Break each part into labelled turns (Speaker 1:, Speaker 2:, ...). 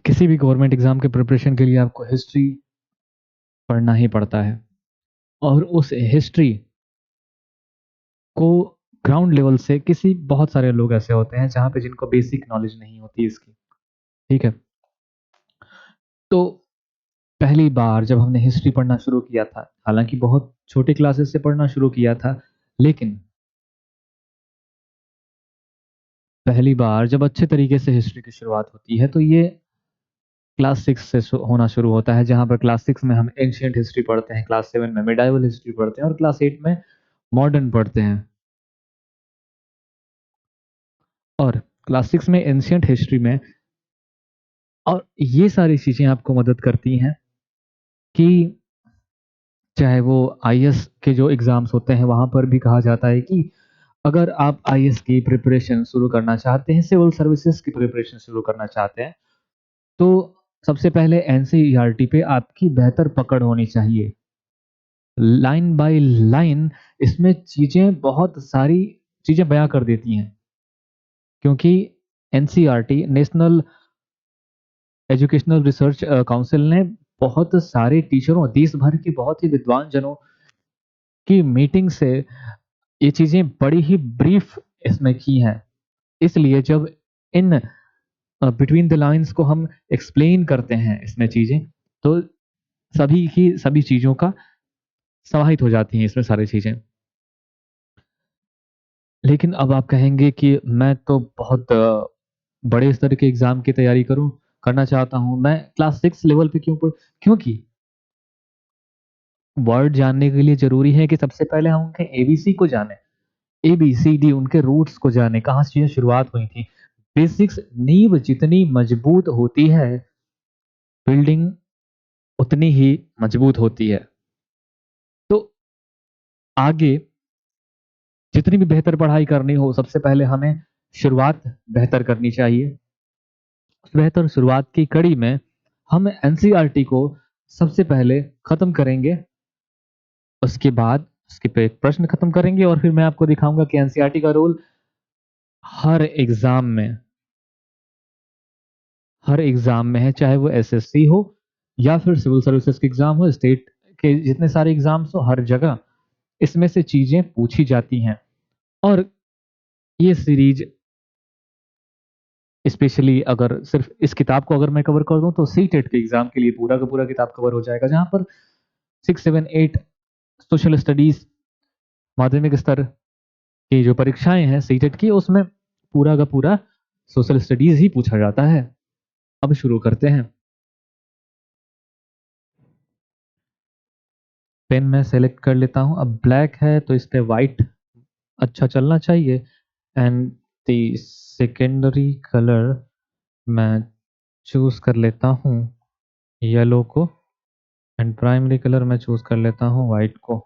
Speaker 1: किसी भी government exam के प्रिपरेशन के लिए आपको हिस्ट्री पढ़ना ही पड़ता है, और उस हिस्ट्री को ग्राउंड लेवल से किसी बहुत सारे लोग ऐसे होते हैं जहाँ पे जिनको बेसिक नॉलेज नहीं होती इसकी। ठीक है, तो पहली बार जब हमने हिस्ट्री पढ़ना शुरू किया था, हालांकि बहुत छोटे क्लासेस से पढ़ना शुरू किया था, लेकिन पहली बार जब अच्छे तरीके से हिस्ट्री की शुरुआत होती है तो ये क्लास 6 से होना शुरू होता है, जहाँ पर क्लास 6 में हम एंशियंट हिस्ट्री पढ़ते हैं, क्लास 7 में मिडाइवल हिस्ट्री पढ़ते हैं और क्लास 8 में मॉडर्न पढ़ते हैं। और क्लास 6 में एंशियंट हिस्ट्री में, और ये सारी चीजें आपको मदद करती हैं कि चाहे वो आईएएस के जो एग्जाम्स होते हैं वहां पर भी कहा जाता है कि अगर आप आईएएस की प्रिपरेशन शुरू करना चाहते हैं, सिविल सर्विसेज की प्रिपरेशन शुरू करना चाहते हैं, तो सबसे पहले एनसीईआरटी पे आपकी बेहतर पकड़ होनी चाहिए। लाइन बाय लाइन इसमें चीजें, बहुत सारी चीजें बयां कर देती हैं, क्योंकि NCERT national educational research council ने बहुत सारे टीचरों, देश भर के बहुत ही विद्वान जनों की मीटिंग से ये चीजें बड़ी ही ब्रीफ इसमें की हैं। इसलिए जब इन बिटवीन द लाइंस को हम एक्सप्लेन करते हैं इसमें चीजें, तो सभी की सभी चीजों का समाहित हो जाती हैं इसमें सारी चीजें। लेकिन अब आप कहेंगे कि मैं तो बहुत बड़े स्तर के एग्जाम की तैयारी करना चाहता हूं, मैं क्लास 6 लेवल पे क्यों पढ़, क्योंकि वर्ड जानने के लिए जरूरी है कि सबसे पहले हम उनके एबीसी को जाने, एबीसीडी उनके रूट्स को जाने, कहाँ से चीजें शुरुआत हुई थी। बेसिक्स, नींव जितनी मजबूत होती है, बिल्डिंग उतनी ही मजबूत होती है। तो आगे जितनी भी बेहतर पढ़ाई करनी हो, सबसे पहले हमें शुरुआत बेहतर करनी चाहिए। उस बेहतर शुरुआत की कड़ी में हम एनसीईआरटी को सबसे पहले खत्म करेंगे, उसके बाद उसके पे एक प्रश्न खत्म करेंगे, और फिर मैं आपको दिखाऊंगा कि एनसीईआरटी का रोल हर एग्जाम में, हर एग्जाम में है, चाहे वो एसएससी हो या फिर सिविल सर्विसेज के एग्जाम हो, स्टेट के जितने सारे एग्जाम्स हो, हर जगह इसमें से चीजें पूछी जाती हैं। और ये सीरीज स्पेशली अगर सिर्फ इस किताब को अगर मैं कवर कर दूं तो सी टेट के एग्जाम के लिए पूरा का पूरा किताब कवर हो जाएगा, जहां पर 6, 7, 8 सोशल स्टडीज माध्यमिक स्तर की जो परीक्षाएं हैं सी टेट की, उसमें पूरा का पूरा सोशल स्टडीज ही पूछा जाता है। अब शुरू करते हैं। पेन मैं सेलेक्ट कर लेता हूं, अब ब्लैक है तो इस पे वाइट अच्छा चलना चाहिए, एंड द सेकेंडरी कलर मैं चूज कर लेता हूँ येलो को, एंड प्राइमरी कलर मैं चूज कर लेता हूँ वाइट को।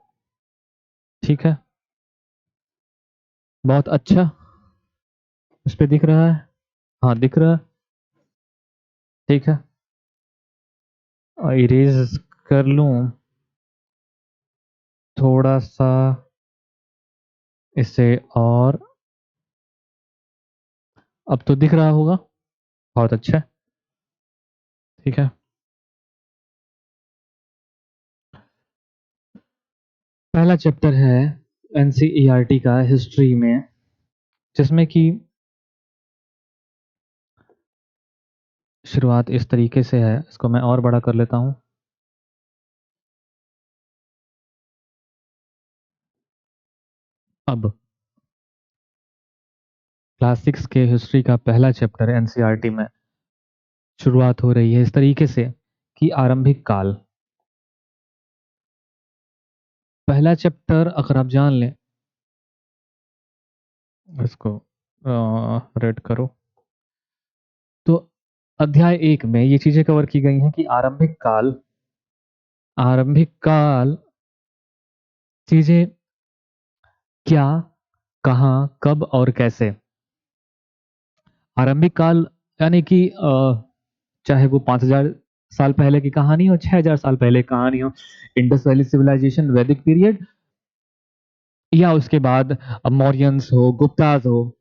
Speaker 1: ठीक है, बहुत अच्छा। इस पे दिख रहा है? हाँ दिख रहा है। ठीक है, और इरेज कर लूं थोड़ा सा इसे, और अब तो दिख रहा होगा, बहुत अच्छा। ठीक है, पहला चैप्टर है एनसीईआरटी का हिस्ट्री में, जिसमें कि शुरुआत इस तरीके से है। इसको मैं और बड़ा कर लेता हूँ। अब क्लास 6 के हिस्ट्री का पहला चैप्टर एनसीईआरटी में शुरुआत हो रही है इस तरीके से कि आरंभिक काल। पहला चैप्टर अगर आप जान लें, इसको रेड करो, तो अध्याय 1 में ये चीजें कवर की गई हैं कि आरंभिक काल, आरंभिक काल चीजें क्या, कहाँ, कब और कैसे। आरंभिक काल यानी कि चाहे वो 5000 साल पहले की कहानी हो, 6000 साल पहले की कहानी हो, इंडस वैली सिविलाइजेशन, वैदिक पीरियड, या उसके बाद मौर्यंस हो, गुप्ताज हो,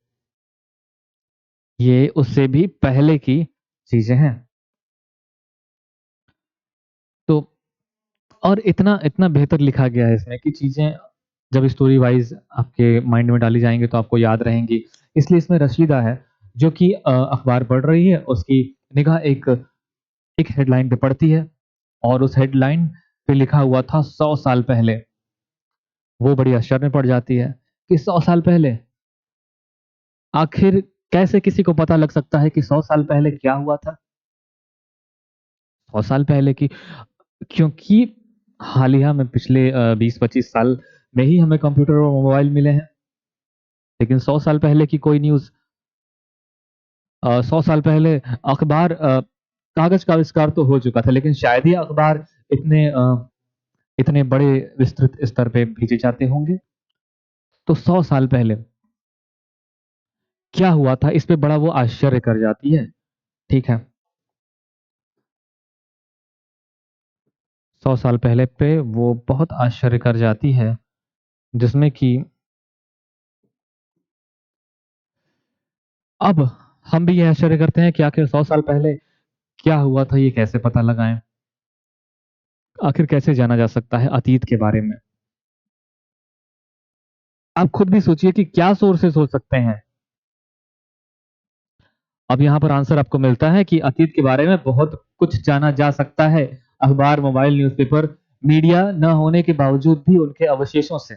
Speaker 1: ये उससे भी पहले की चीजें हैं। और इतना इतना बेहतर लिखा गया है इसमें कि चीज़ें जब स्टोरी वाइज़ आपके माइंड में डाली जाएँगी तो आपको याद रहेंगी। इसलिए इसमें रशीदा है जो कि अखबार पढ़ रही है, उसकी निगाह एक एक हेडलाइन पे पड़ती है और उस हेडलाइन पे लिखा हुआ था 100 साल पहले। वो बड़ी आश्चर्य में पड़ जाती है कि 100 साल पहले! आखिर कैसे किसी को पता लग सकता है कि 100 साल पहले क्या हुआ था? 100 साल पहले की क्योंकि हालिया में पिछले 20-25 साल में ही हमें कंप्यूटर और मोबाइल मिले हैं। लेकिन 100 साल पहले की कोई न्यूज़ 100 साल पहले अखबार कागज़ का आविष्कार तो हो चुका था, लेकिन शायद ही अखबार इतने बड़े विस्तृत स्तर पे भेजे जाते होंगे। तो 100 साल पहले क्या हुआ था, इस पे बड़ा वो आश्चर्य कर जाती है, ठीक है। 100 साल पहले पे वो बहुत आश्चर्य कर जाती है, जिसमें कि अब हम भी ये आश्चर्य करते हैं कि आखिर 100 साल पहले क्या हुआ था, ये कैसे पता लगाएँ? आखिर कैसे जाना जा सकता है अतीत के बारे में? आप खुद भी सोचिए कि क्या सोर्सेज़ हो सकते हैं? अब यहाँ पर आंसर आपको मिलता है कि अतीत के बारे में बहुत कुछ जाना जा सकता है। अखबार, मोबाइल, न्यूज़पेपर, मीडिया न होने के बावजूद भी उनके अवशेषों से,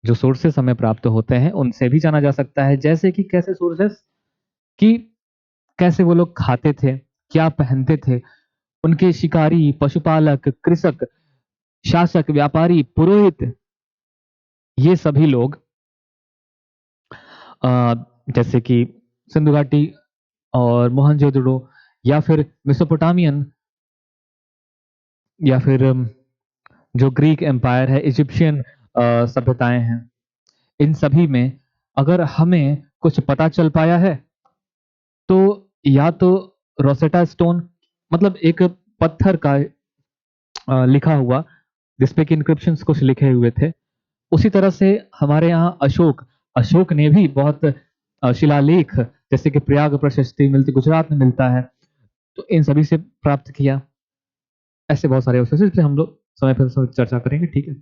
Speaker 1: जो सोर्सेज़ हमें प्राप्त होते हैं, उनसे भी जाना जा सकता है। जैसे कि कैसे सोर्सेज़? कि कैसे वो लोग खाते थे, क्या पहनते थे, उनके शिकारी, पशुपालक, कृषक, शासक, व्यापारी, पुरोहित, ये सभी लोग अ, जैसे कि सिंधु घाटी और मोहनजोदड़ो या फिर मेसोपोटामियन या फिर जो ग्रीक एम्पायर है, इजिप्शियन सभ्यताएँ हैं, इन सभी में अगर हमें कुछ पता चल पाया है, तो या तो रोसेटा स्टोन मतलब एक पत्थर का लिखा हुआ जिसपे कि इंस्क्रिप्शंस कुछ लिखे हुए थे। उसी तरह से हमारे यहाँ अशोक ने भी बहुत शिलालेख जैसे कि प्रयाग प्रशस्ति मिलती गुजरात में मिलता है, तो इन सभी से प्राप्त किया। ऐसे बहुत सारे अवशेष पे हम लोग समय पर समय चर्चा करेंगे, ठीक है?